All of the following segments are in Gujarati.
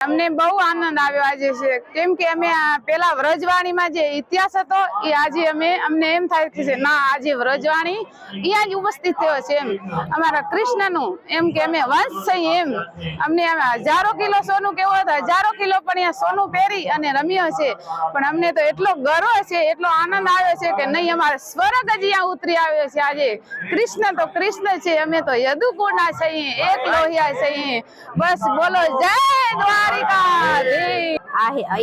અમને બહુ આનંદ આવ્યો આજે છે, કેમ કે અમે પેલા વ્રજવાણીમાં જે ઇતિહાસ હતો એ આજે અમને એમ થાય કે ના આજે વ્રજવાણી અહીંયા જ ઉપસ્થિત થયો છે, એમ અમારા કૃષ્ણનું એમ કે અમે વંશ છીએ એમ અમને હજારો કિલો સોનું કેવું હતું, હજારો કિલો પણ અહીંયા સોનું પહેરી અને રમ્યો છે, પણ અમને તો એટલો ગર્વ છે, એટલો આનંદ આવ્યો છે કે નહીં અમારે સ્વર્ગ જ અહીંયા ઉતરી આવ્યો છે। આજે કૃષ્ણ તો કૃષ્ણ છે, અમે તો યદુકુળના છીએ, એક લોહિયા છીએ, બસ બોલો જય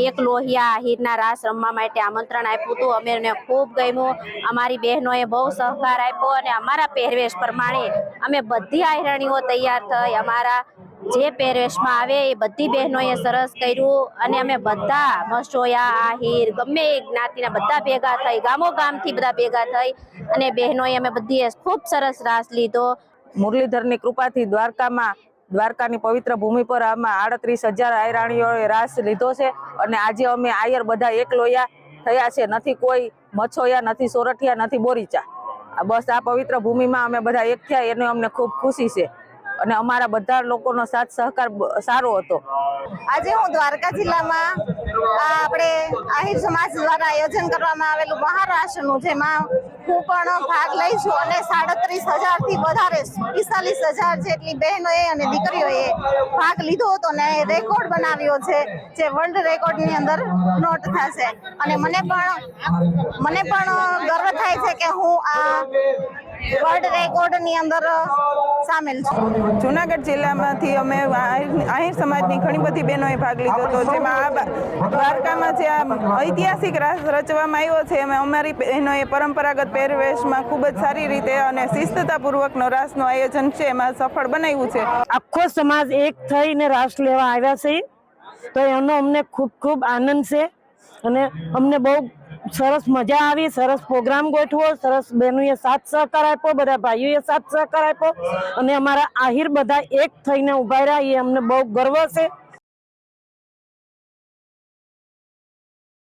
એક લોહિયા આહિરના રાસ રમવા માટે આમંત્રણ આપ્યું હતું। અમને ખૂબ ગમ્યું, અમારી બહેનોએ બહુ સહકાર આપ્યો અને અમારા પહેરવેશ પ્રમાણે અમે બધી આહિરાણીઓ તૈયાર થઈ। અમારા જે પહેરવેશમાં આવે એ બધી બહેનોએ સરસ કર્યું અને અમે બધા મસોયા આહિર ગમે એ જ્ઞાતિના બધા ભેગા થઈ, ગામો ગામથી બધા ભેગા થઈ અને બહેનોએ અમે બધીએ ખૂબ સરસ રાસ લીધો। મુરલીધરની કૃપાથી દ્વારકાની પવિત્ર ભૂમિ પર આમાં 38,000 આયરાણીઓએ રાસ લીધો છે અને આજે અમે આયર બધા એક લોહિયા થયા છે, નથી કોઈ મછોયા, નથી સોરઠિયા, નથી બોરીચા, બસ આ પવિત્ર ભૂમિમાં અમે બધા એક થયા એનો અમને ખૂબ ખુશી છે અને અમારા બધા લોકોનો સાથ સહકાર સારો હતો। આજે હું દ્વારકા જિલ્લામાં આપણે આહિર સમાજ દ્વારા આયોજન કરવામાં આવેલું મહારાષ્ટ્રનું, જેમાં હું પણ ભાગ લઈ છું અને 37,000થી વધારે 45,000 જેટલી બહેનોએ અને દીકરીઓએ ભાગ લીધો હતો અને રેકોર્ડ બનાવ્યો છે, જે વર્લ્ડ રેકોર્ડની અંદર નોટ થશે અને મને પણ ગર્વ થાય છે કે હું આ વર્લ્ડ રેકોર્ડની અંદર સામેલ છું। જુનાગઢ જિલ્લામાંથી અમે આહિર સમાજની ઘણી બધી બહેનોએ ભાગ લીધો હતો, જેમાં દ્વારકામાં જે ઐતિહાસિક રાસ રચવામાં આવ્યો છે એમાં અમારી બહેનોએ પરંપરાગત પહેરવેશમાં ખૂબ જ સારી રીતે અને શિસ્તતાપૂર્વકનો રાસનું આયોજન છે એમાં સફળ બનાવ્યું છે। આખો સમાજ એક થઈને રાસ લેવા આવ્યા છે, તો એનો અમને ખૂબ ખૂબ આનંદ છે અને અમને બહુ સરસ મજા આવી, સરસ પ્રોગ્રામ ગોઠવો, સરસ બહેનોએ સાથ સહકાર આપ્યો, બધા ભાઈઓએ સાથ સહકાર આપ્યો અને અમારા આહિર બધા એક થઈને ઉભા રહ્યા એ અમને બહુ ગર્વ છે।